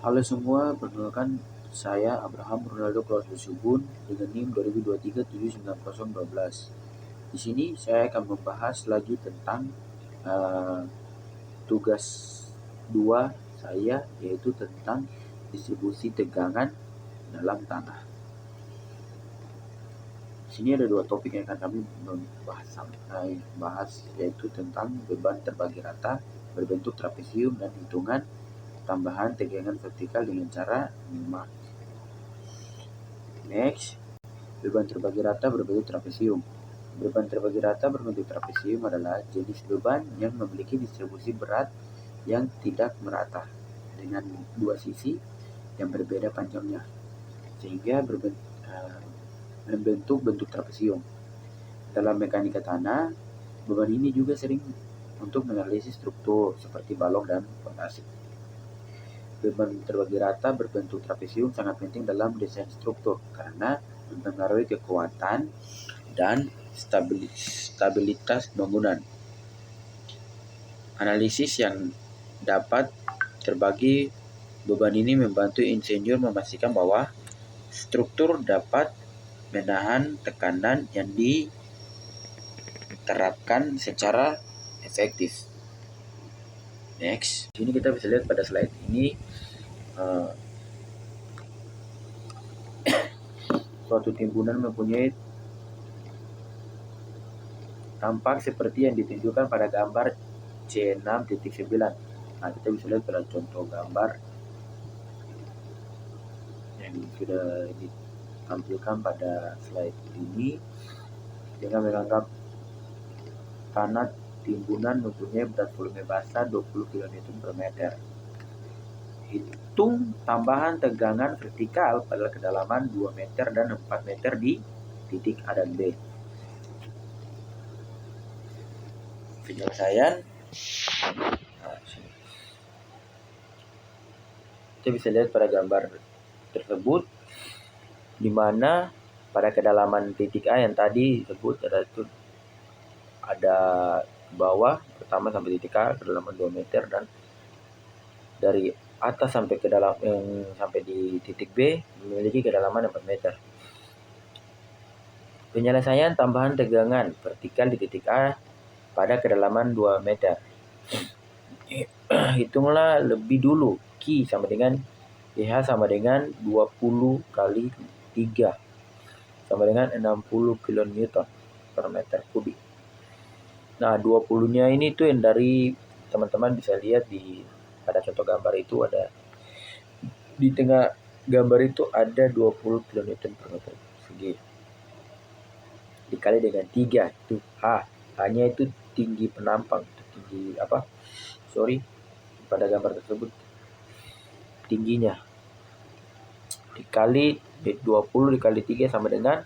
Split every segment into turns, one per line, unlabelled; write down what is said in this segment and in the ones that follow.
Halo semua, perkenalkan saya Abraham Ronaldo Klaus Subun dengan NIM 2023 Di sini saya akan membahas lagi tentang uh, tugas 2 saya, yaitu tentang distribusi tegangan dalam tanah. Di sini ada dua topik yang akan kami bahas, yaitu tentang beban terbagi rata berbentuk trapesium dan hitungan tambahan tegangan vertikal dengan cara menyimak. Next, beban terbagi rata berbentuk trapesium. Beban terbagi rata berbentuk trapesium adalah jenis beban yang memiliki distribusi berat yang tidak merata dengan dua sisi yang berbeda panjangnya, sehingga membentuk bentuk trapesium. Dalam mekanika tanah, beban ini juga sering untuk menganalisis struktur seperti balok dan fondasi. Beban terbagi rata berbentuk trapesium sangat penting dalam desain struktur karena mempengaruhi kekuatan dan stabilitas bangunan. Analisis yang dapat terbagi beban ini membantu insinyur memastikan bahwa struktur dapat menahan tekanan yang diterapkan secara efektif. Next, sini kita bisa lihat pada slide ini suatu timbunan mempunyai tampak seperti yang ditunjukkan pada gambar C6.9. Nah, kita bisa lihat pada contoh gambar yang sudah ditampilkan pada slide ini dengan menganggap tanah timbunan mempunyai berat volume basah 20 kN per meter. Hitung tambahan tegangan vertikal pada kedalaman 2 meter dan 4 meter di titik A dan B. Penyelesaian. Kita bisa lihat pada gambar tersebut di mana pada kedalaman titik A yang tadi disebut ada ke bawah pertama sampai titik A kedalaman 2 meter, dan dari atas sampai ke dalam sampai di titik B memiliki kedalaman 4 meter. Penyelesaian tambahan tegangan vertikal di titik A pada kedalaman 2 meter. Hitunglah lebih dulu Q sama dengan PH sama dengan 20 kali 3 sama dengan 60 kN per meter kubik. Nah, 20-nya ini tuh yang dari teman-teman bisa lihat di pada contoh gambar itu ada di tengah gambar itu ada 20 kN per meter persegi dikali dengan 3 itu hanya itu tinggi penampang, tinggi pada gambar tersebut tingginya dikali 20 dikali 3 sama dengan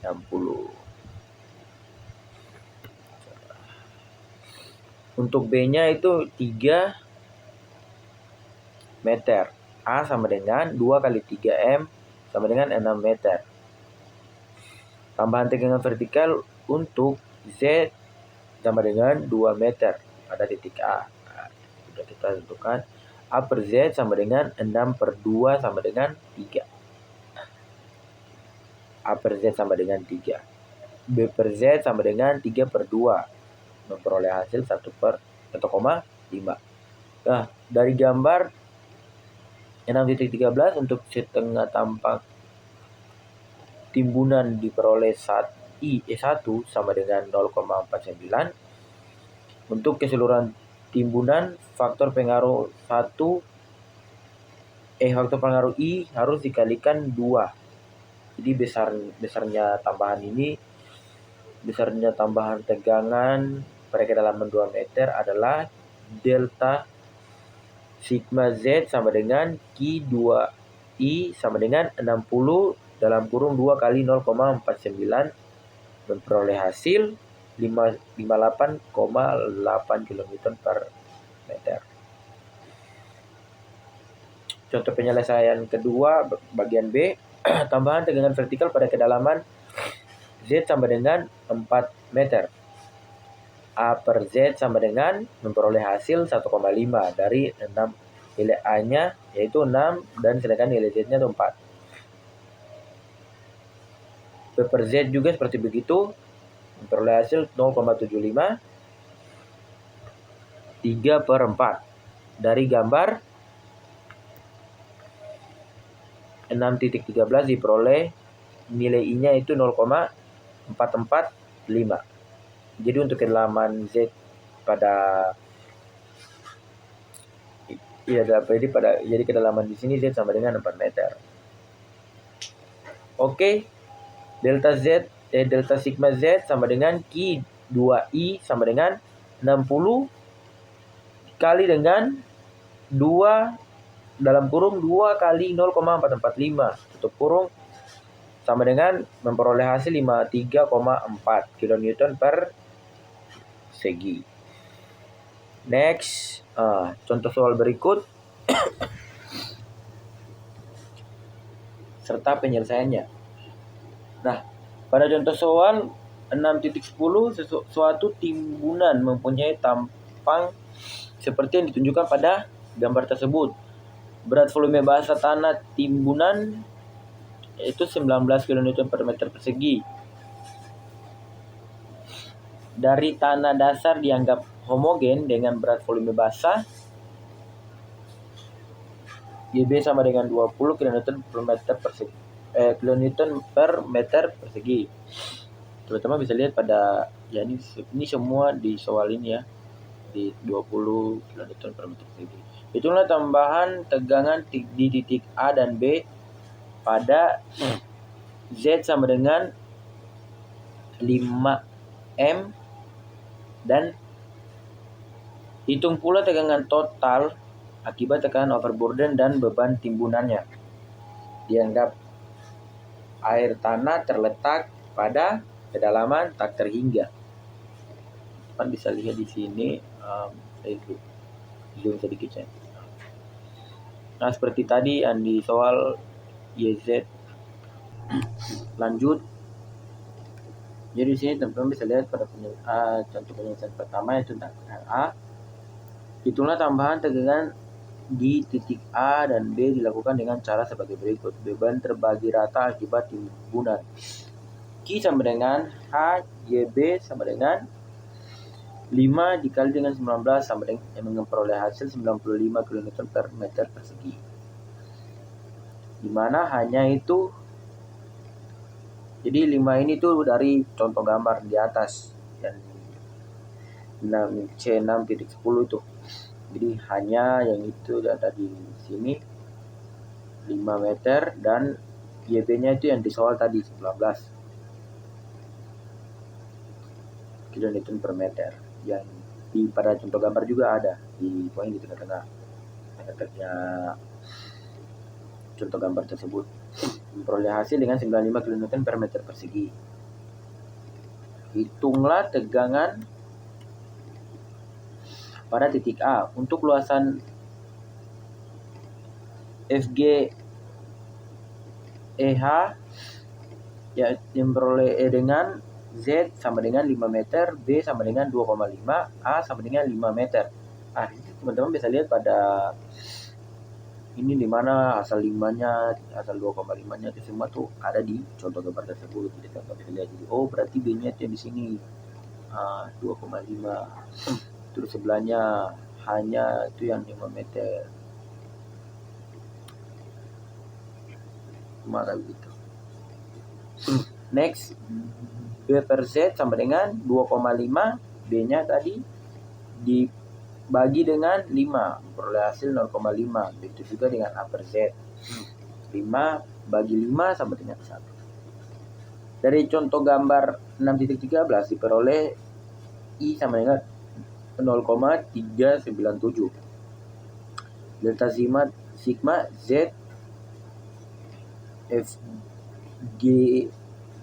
60. Untuk B-nya itu 3 meter. A sama dengan 2 kali 3M sama dengan 6 meter. Tambahan tegangan vertikal untuk Z sama dengan 2 meter pada titik A. Nah, sudah kita tentukan. A per Z sama dengan 6 per 2 sama dengan 3. A per Z sama dengan 3. B per Z sama dengan 3 per 2. Memperoleh hasil 1/1,5. Nah, dari gambar 6.13 untuk setengah tampak timbunan diperoleh I1 sama dengan 0,49. Untuk keseluruhan timbunan faktor pengaruh faktor pengaruh I harus dikalikan 2. Jadi besarnya tambahan tegangan pada kedalaman 2 meter adalah delta sigma Z sama dengan Q2I sama dengan 60 dalam kurung 2 kali 0,49 memperoleh hasil 58,8 kN per meter. Contoh penyelesaian kedua bagian B, tambahan tegangan vertikal pada kedalaman Z sama dengan 4 meter. A per Z sama dengan memperoleh hasil 1,5 dari 6 nilai A-nya yaitu 6 dan sedangkan nilai Z-nya itu 4. P per Z juga seperti begitu, memperoleh hasil 0,75 3 per 4. Dari gambar 6.13 diperoleh nilai I-nya itu 0,445. Jadi untuk kedalaman Z pada jadi kedalaman di sini Z sama dengan 4 meter. Oke. Delta sigma Z sama dengan Q 2I sama dengan 60 kali dengan 2 dalam kurung 2 kali 0,445 tutup kurung sama dengan memperoleh hasil 53,4 kN per segi. Next, contoh soal berikut serta penyelesaiannya. Nah, pada contoh soal 6.10 suatu timbunan mempunyai tampang seperti yang ditunjukkan pada gambar tersebut. Berat volume basa tanah timbunan itu 19 kN per meter persegi. Dari tanah dasar dianggap homogen dengan berat volume basa GB sama dengan 20 kN per meter persegi. Kilonewton per meter persegi. Terutama bisa lihat pada ini semua di soal ini ya, di 20 kN per meter persegi. Itulah tambahan tegangan di titik A dan B pada Z sama dengan 5M dan hitung pula tegangan total akibat tekanan overburden dan beban timbunannya. Dianggap air tanah terletak pada kedalaman tak terhingga. Teman bisa lihat di sini, zoom sedikit ya. Nah seperti tadi yang di soal YZ. Lanjut. Jadi di sini teman-teman bisa lihat pada contoh penyelesaian pertama yaitu tentang A. Itulah tambahan tegangan di titik A dan B dilakukan dengan cara sebagai berikut. Beban terbagi rata akibat timbunan. Q sama dengan H, YB sama dengan 5 dikali dengan 19 sama dengan yang memperoleh hasil 95 kN per meter persegi. Dimana hanya itu, jadi 5 ini tuh dari contoh gambar di atas yang C6.10 itu. Jadi hanya yang itu ada di sini 5 meter dan YB-nya itu yang di soal tadi 19 kN per meter. Yang pada contoh gambar juga ada di poin di tengah-tengah contoh gambar tersebut. Memperoleh hasil dengan 95 kN per meter persegi. Hitunglah tegangan pada titik A untuk luasan FG EH ya, yang memperoleh dengan Z sama dengan 5 meter, B sama dengan 2,5, A sama dengan 5 meter. Ini teman-teman bisa lihat pada ini di mana asal 5-nya, asal 2,5-nya itu semua tuh ada di contoh gambar tersebut. Jadi teman-teman bisa lihat, jadi berarti B-nya itu di sini 2,5. Terus sebelahnya hanya itu yang 5 meter. Maka begitu. Next, B per Z sama dengan 2,5, B-nya tadi dibagi dengan 5, memperoleh hasil 0,5. Begitu juga dengan A per Z. 5 bagi 5 sama dengan 1. Dari contoh gambar 6.13 diperoleh I sama dengan 0,397. Delta sigma Z FG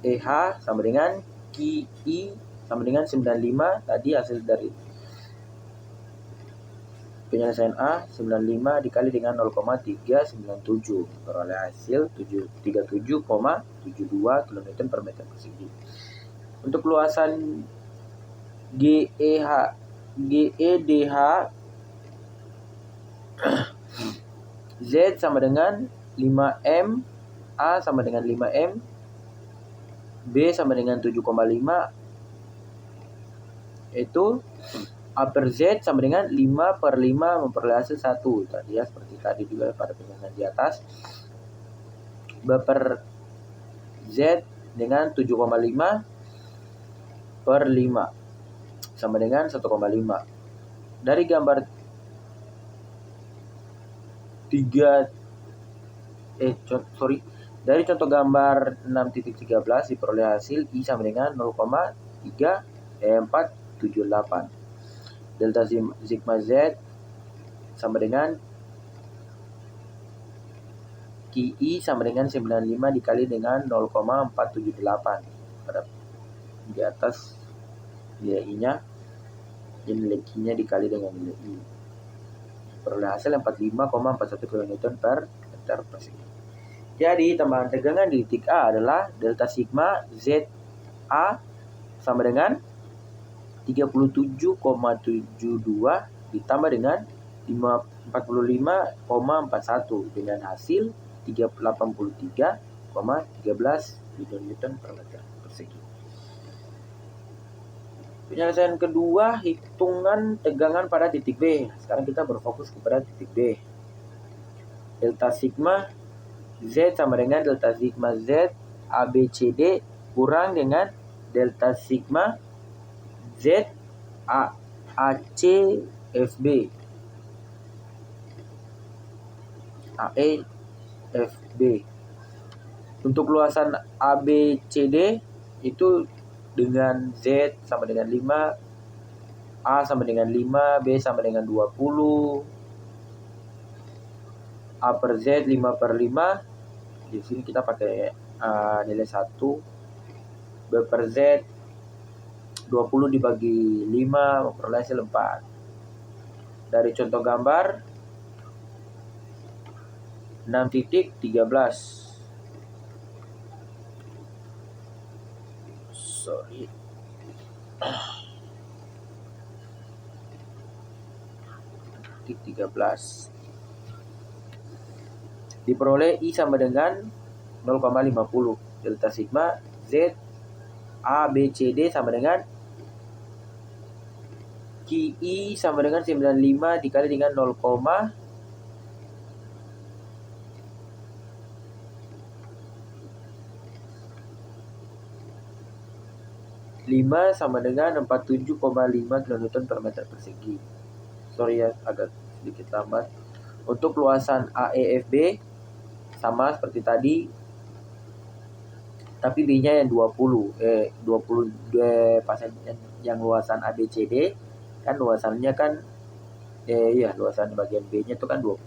EH sama dengan QI sama dengan 95. Tadi hasil dari penyelesaian A 95 dikali dengan 0,397 beroleh hasil 37,72 kN per meter persegi. Untuk luasan GEDH Z sama dengan 5M, A sama dengan 5M, B sama dengan 7,5, itu A per Z sama dengan 5 per 5 memperoleh hasil 1. Tadi ya, seperti tadi juga pada penjelasan di atas. B per Z dengan 7,5 per 5 sama dengan 1,5. Dari gambar dari contoh gambar 6.13 diperoleh hasil I sama dengan 0,3478. Delta sigma Z sama dengan QI sama dengan 95 dikali dengan 0,478. Pada di atas nilai I-nya, nilai Q-nya dikali dengan nilai I. Peroleh hasil 45,41 kN per meter persegi. Jadi tambahan tegangan di titik A adalah delta sigma ZA sama dengan 37,72 ditambah dengan 45,41 dengan hasil 83,13 Newton per meter persegi. Penyelesaian kedua, hitungan tegangan pada titik B. Sekarang kita berfokus kepada titik B. Delta sigma Z sama dengan delta sigma Z ABCD kurang dengan delta sigma Z ACFB. AEFB. Untuk luasan ABCD itu dengan Z sama dengan 5, A sama dengan 5, B sama dengan 20, A per Z 5 per 5. Di sini kita pakai nilai 1. B per Z 20 dibagi 5 memperoleh hasil 4. Dari contoh gambar 6.13. Sorry. Titik 13. Diperoleh I sama dengan 0,50. Delta sigma Z ABCD sama dengan QI sama dengan 95 dikali dengan 0,5 sama dengan 47,5 kN per meter persegi. Sorry ya, agak sedikit lambat. Untuk luasan AEFB sama seperti tadi, tapi B-nya yang 20 pasien yang luasan ABCD kan luasannya kan luasan bagian B-nya itu kan 20.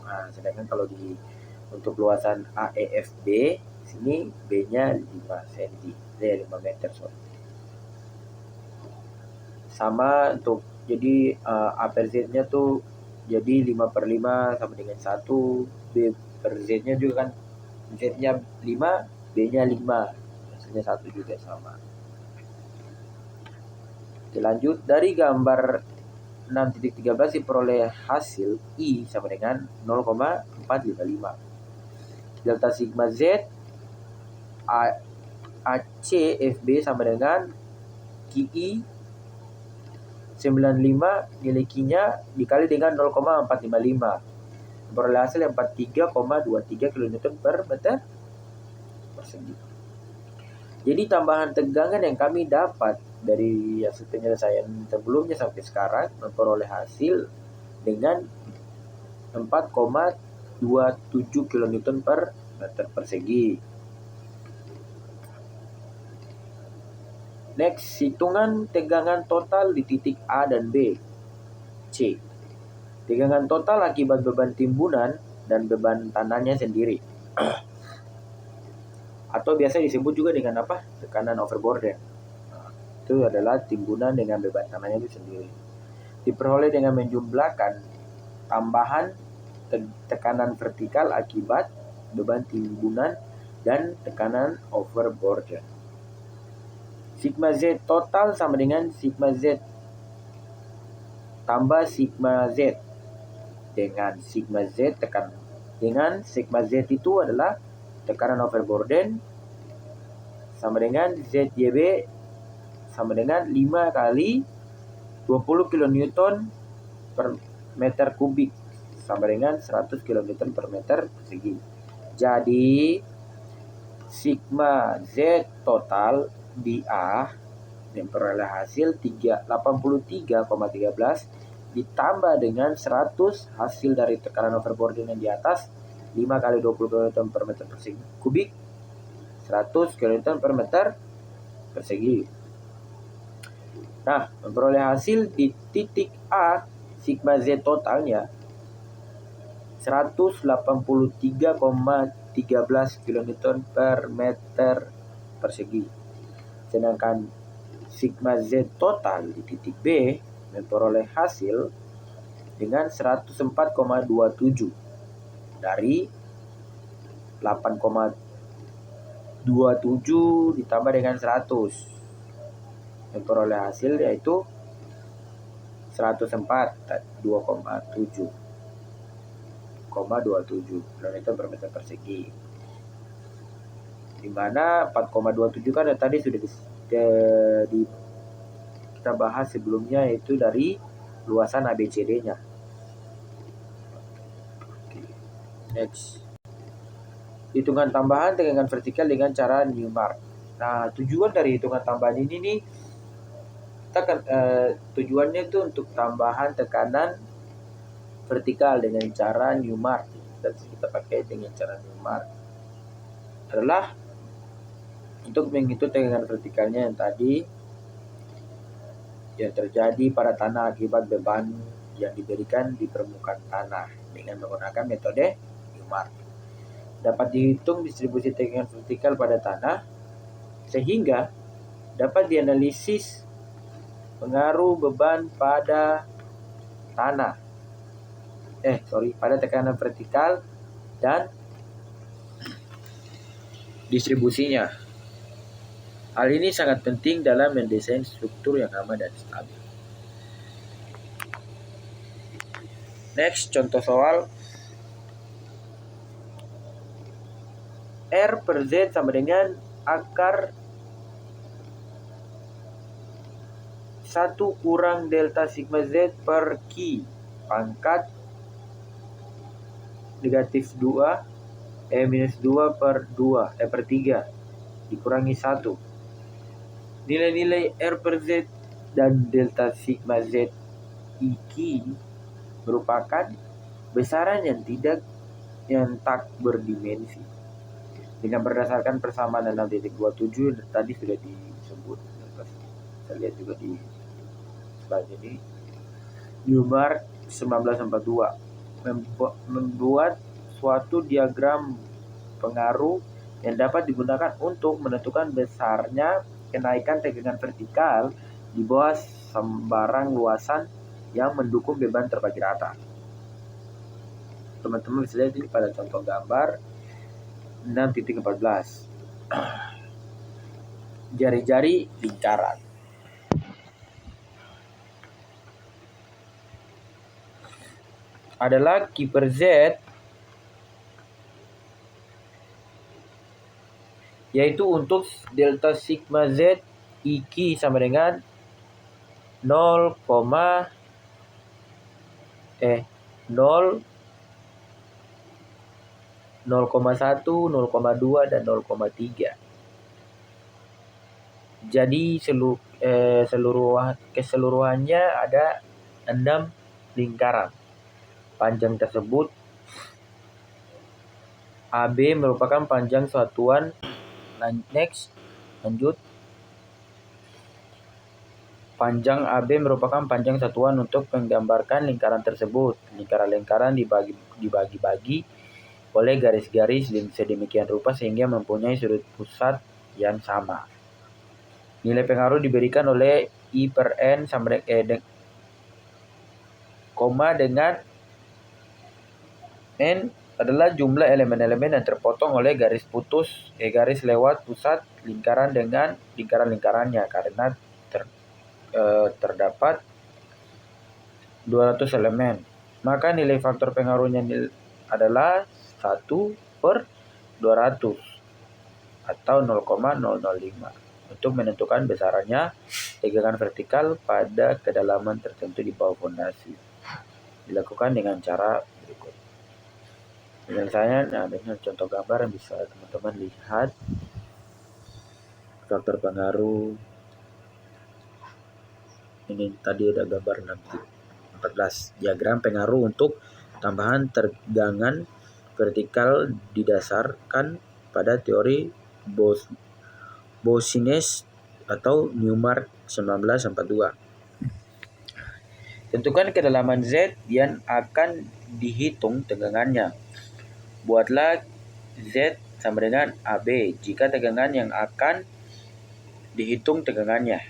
Nah, sedangkan kalau untuk luasan AEFB sini B-nya 5 cm, 5 meter sama. Untuk jadi A per Z-nya tuh jadi 5 per 5 sama dengan 1. B per Z-nya juga kan, Z-nya 5, B-nya 5, hasilnya 1 juga sama. Oke, lanjut. Dari gambar 6.13 diperoleh hasil I sama dengan 0,455. Delta sigma Z ACFB sama dengan QI 95, nilai Q-nya dikali dengan 0,455. Memperoleh hasil 43,23 kN per meter persegi. Jadi tambahan tegangan yang kami dapat dari hasil penyelesaian sebelumnya sampai sekarang memperoleh hasil dengan 4,27 kN per meter persegi. Next, hitungan tegangan total di titik A dan B. C. Tegangan total akibat beban timbunan dan beban tanahnya sendiri. Atau biasa disebut juga dengan apa? Tekanan overburden. Itu adalah timbunan dengan beban tanahnya itu sendiri. Diperoleh dengan menjumlahkan tambahan tekanan vertikal akibat beban timbunan dan tekanan overburden. Sigma Z total sama dengan sigma Z tambah sigma Z dengan sigma Z tekan dengan sigma Z itu adalah tekanan overburden sama dengan ZYB sama dengan 5 kali 20 kN per meter kubik sama dengan 100 kN per meter persegi. Jadi sigma Z total di A memperoleh hasil 83,13 ditambah dengan 100 hasil dari tekanan overburden yang di atas 5 kali 20 kN per meter persegi kubik 100 kN per meter persegi. Nah, memperoleh hasil di titik A sigma Z totalnya 183,13 kN per meter persegi. Sedangkan sigma Z total di titik B memperoleh hasil dengan 104,27 dari 8,27 ditambah dengan 100 memperoleh hasil yaitu 104,27 kN per meter persegi, dimana 4,27 kan tadi sudah kita bahas sebelumnya, yaitu dari luasan ABCD nya. Next, hitungan tambahan tegangan vertikal dengan cara Newmark. Nah, tujuan dari hitungan tambahan ini nih, tujuannya itu untuk tambahan tekanan vertikal dengan cara Newmark. Dan kita pakai dengan cara Newmark adalah untuk menghitung tegangan vertikalnya yang tadi yang terjadi pada tanah akibat beban yang diberikan di permukaan tanah dengan menggunakan metode Newmark. Dapat dihitung distribusi tegangan vertikal pada tanah sehingga dapat dianalisis pengaruh beban pada tanah. Pada tekanan vertikal dan distribusinya. Hal ini sangat penting dalam mendesain struktur yang aman dan stabil. Next, contoh soal. R per Z sama dengan akar 1 kurang delta sigma Z per Q pangkat negatif 2 minus 2 per 3 dikurangi 1. Nilai-nilai R per Z dan delta sigma Z IQ merupakan besaran yang tak berdimensi. Dengan berdasarkan persamaan 6.27 tadi sudah disebut. Kita lihat juga di slide ini. Newmark 1942 membuat suatu diagram pengaruh yang dapat digunakan untuk menentukan besarnya kenaikan tegangan vertikal di bawah sembarang luasan yang mendukung beban terbagi rata. Teman-teman bisa lihat ini pada contoh gambar 6.14. Jari-jari lingkaran. Adalah Q per Z yaitu untuk delta sigma Z IQ sama dengan 0, 0, 0,1, 0,2 dan 0,3. Jadi keseluruhannya ada 6 lingkaran. Panjang tersebut AB merupakan panjang satuan. Lanjut. Panjang AB merupakan panjang satuan untuk menggambarkan lingkaran tersebut. Lingkaran-lingkaran dibagi-bagi oleh garis-garis sedemikian rupa sehingga mempunyai sudut pusat yang sama. Nilai pengaruh diberikan oleh I per N sama dengan N adalah jumlah elemen-elemen yang terpotong oleh garis lewat pusat lingkaran dengan lingkaran-lingkarannya karena terdapat 200 elemen. Maka nilai faktor pengaruhnya adalah 1 per 200 atau 0,005 untuk menentukan besarannya tegangan vertikal pada kedalaman tertentu di bawah fondasi. Dilakukan dengan cara berikut. Penyelesaian, dengan contoh gambar yang bisa teman-teman lihat. Faktor pengaruh. Ini tadi ada gambar 14. Diagram pengaruh untuk tambahan tegangan vertikal didasarkan pada teori Boussinesq atau Newmark 1942. Tentukan kedalaman Z yang akan dihitung tegangannya. Buatlah Z sama dengan AB jika tegangan yang akan dihitung tegangannya.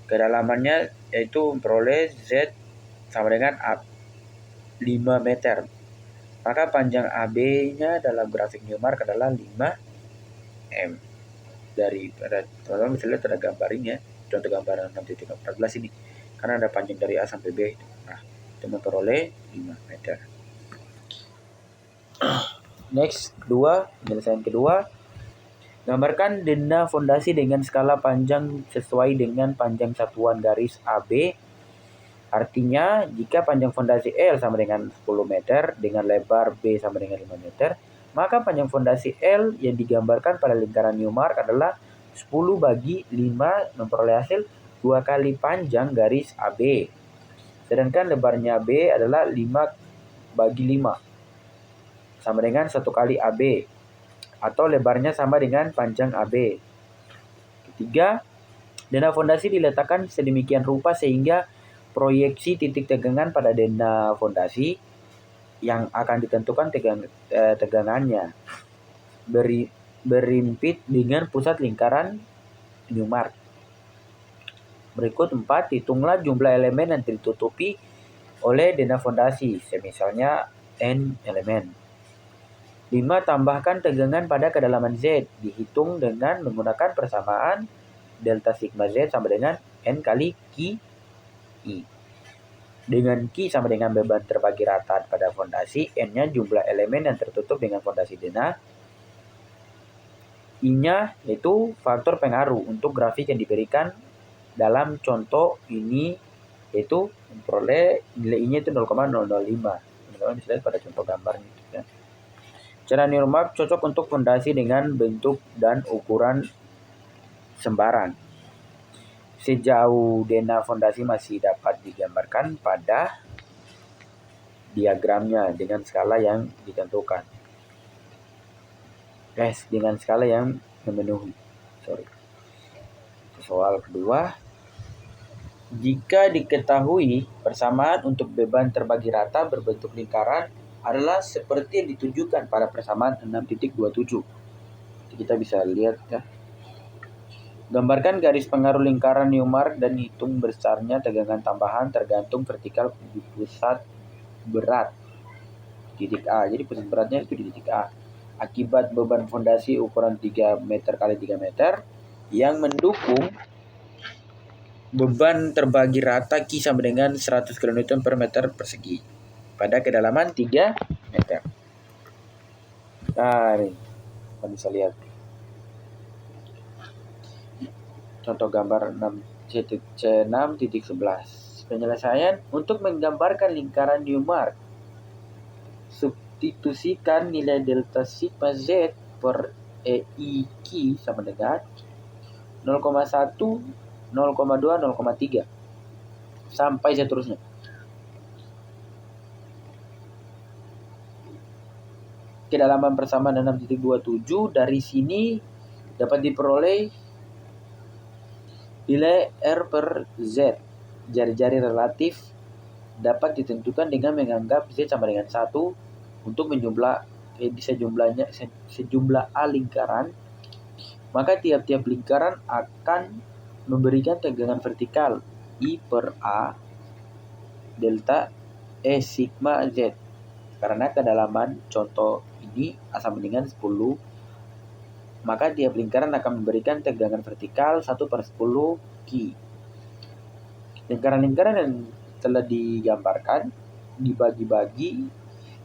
Kedalamannya yaitu memperoleh Z sama dengan 5 meter. Maka panjang AB-nya dalam grafik Newmark adalah 5 M. Dari teman-teman bisa lihat ada gambar ini ya, contoh gambar 6.14 ini. Karena ada panjang dari A sampai B. Nah, itu memperoleh 5 meter. Next, penyelesaian kedua. Gambarkan denda fondasi dengan skala panjang sesuai dengan panjang satuan garis AB. Artinya, jika panjang fondasi L sama dengan 10 meter dengan lebar B sama dengan 5 meter, maka panjang fondasi L yang digambarkan pada lingkaran Newmark adalah 10 bagi 5 memperoleh hasil 2 kali panjang garis AB. Sedangkan lebarnya B adalah 5 bagi 5 sama dengan 1 kali AB. Atau lebarnya sama dengan panjang AB. Ketiga, denda fondasi diletakkan sedemikian rupa sehingga proyeksi titik tegangan pada denda fondasi yang akan ditentukan tegangannya berimpit dengan pusat lingkaran Newmark. Berikut 4, hitunglah jumlah elemen yang ditutupi oleh denda fondasi, semisalnya N elemen. 5. Tambahkan tegangan pada kedalaman Z. Dihitung dengan menggunakan persamaan delta sigma Z sama dengan N kali Q I. Dengan Q sama dengan beban terbagi rata pada fondasi, N-nya jumlah elemen yang tertutup dengan fondasi dena. I-nya yaitu faktor pengaruh untuk grafik yang diberikan dalam contoh ini, yaitu memperoleh nilai I-nya itu 0,005. Teman-teman bisa lihat pada contoh gambarnya. Ya. Cara Newmark cocok untuk fondasi dengan bentuk dan ukuran sembarang. Sejauh dena fondasi masih dapat digambarkan pada diagramnya dengan skala yang ditentukan. Dengan skala yang memenuhi. Soal kedua. Jika diketahui persamaan untuk beban terbagi rata berbentuk lingkaran adalah seperti yang ditunjukkan pada persamaan 6.27. Kita bisa lihat ya. Gambarkan garis pengaruh lingkaran Newmark dan hitung besarnya tegangan tambahan tergantung vertikal di pusat berat titik A. Jadi pusat beratnya itu di titik A. Akibat beban fondasi ukuran 3 meter kali 3 meter yang mendukung beban terbagi rata Q sama dengan 100 kN per meter persegi pada kedalaman 3 meter. Nah, ini kita bisa lihat contoh gambar C6.11. Penyelesaian untuk menggambarkan lingkaran Newmark. Substitusikan nilai delta sigma Z per EIQ sama dengan 0,1, 0,2, 0,3 sampai seterusnya. Kedalaman persamaan 6.27 dari sini dapat diperoleh nilai R per Z. Jari-jari relatif dapat ditentukan dengan menganggap Z sama dengan 1 untuk sejumlah A lingkaran. Maka tiap-tiap lingkaran akan memberikan tegangan vertikal I per A delta E sigma Z. Karena kedalaman contoh ini A sama dengan 10, maka tiap lingkaran akan memberikan tegangan vertikal 1 per 10 Q. Lingkaran-lingkaran yang telah digambarkan dibagi-bagi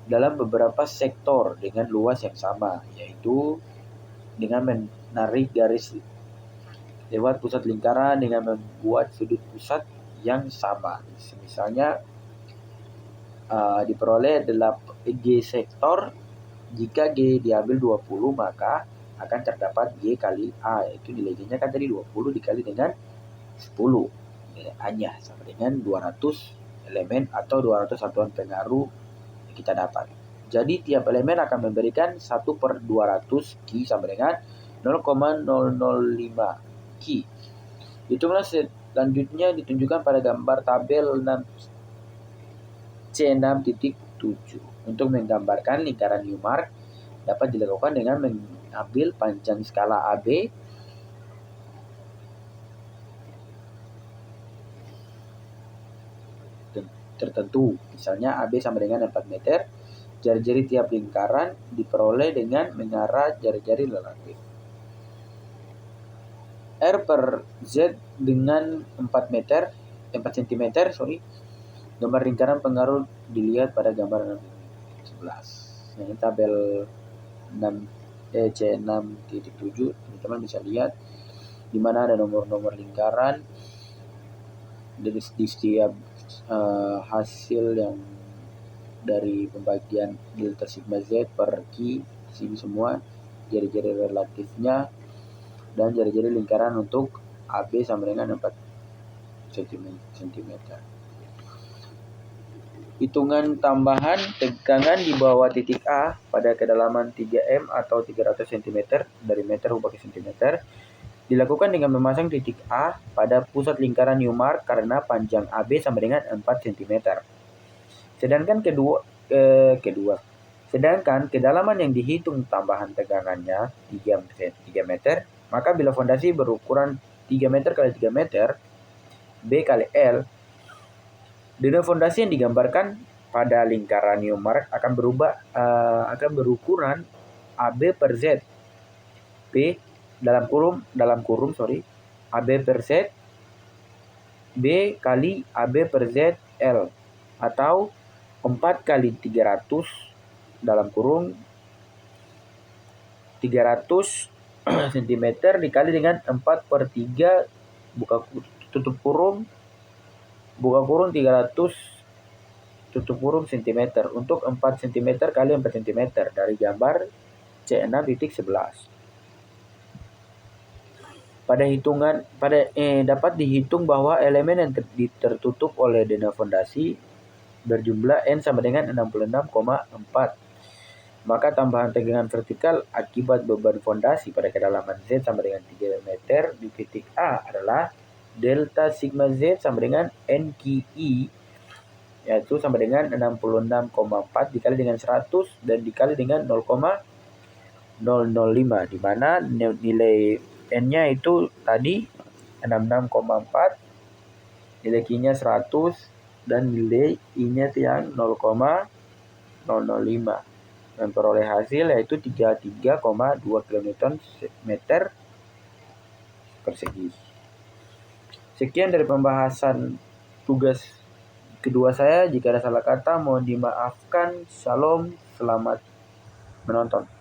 dalam beberapa sektor dengan luas yang sama, yaitu dengan menarik garis lewat pusat lingkaran dengan membuat sudut pusat yang sama. Misalnya diperoleh adalah G sektor. Jika G diambil 20, maka akan terdapat G kali A, yaitu nilai G-nya kan tadi 20 dikali dengan 10. Nilai A-nya sama dengan 200 elemen atau 200 satuan pengaruh yang kita dapat. Jadi tiap elemen akan memberikan 1/200 Ki sama dengan 0,005 Ki. Hitungan selanjutnya ditunjukkan pada gambar tabel 6C6.7. Untuk menggambarkan lingkaran Newmark dapat dilakukan dengan mengambil panjang skala AB tertentu. Misalnya AB sama dengan 4 meter. Jari-jari tiap lingkaran diperoleh dengan mengarah jari-jari relatif. R per Z dengan 4 cm. Gambar lingkaran pengaruh dilihat pada gambar 11. Ini tabel 6C6.7. Teman-teman bisa lihat di mana ada nomor-nomor lingkaran dari setiap hasil yang dari pembagian delta sigma Z per Ki, sini semua jari-jari relatifnya dan jari-jari lingkaran untuk AB sama dengan 4 cm. Hitungan tambahan tegangan di bawah titik A pada kedalaman 3 m atau 300 cm dari meter hubungi cm dilakukan dengan memasang titik A pada pusat lingkaran Newmark karena panjang AB sama dengan 4 cm. Sedangkan kedalaman yang dihitung tambahan tegangannya 3 meter, maka bila fondasi berukuran 3 meter kali 3 meter B kali L, dengan fondasi yang digambarkan pada lingkaran Newmark akan berukuran AB per Z. B dalam kurung AB per Z B kali AB per Z L atau 4 kali 300 dalam kurung 300 cm dikali dengan 4/3 tutup kurung 300 tutup kurung cm untuk 4 cm kali 4 cm dari gambar C6.11. Dapat dihitung bahwa elemen yang tertutup oleh dena fondasi berjumlah N sama dengan 66,4. Maka tambahan tegangan vertikal akibat beban fondasi pada kedalaman Z sama dengan 3 meter di titik A adalah delta sigma Z sama dengan NKI, yaitu sama dengan 66,4 dikali dengan 100 dan dikali dengan 0,005, di mana nilai N-nya itu tadi 66,4, nilai Q-nya 100 dan nilai I-nya itu yang 0,005. Memperoleh hasil yaitu 33,2 km persegi. Sekian dari pembahasan tugas kedua saya. Jika ada salah kata mohon dimaafkan. Shalom, selamat menonton.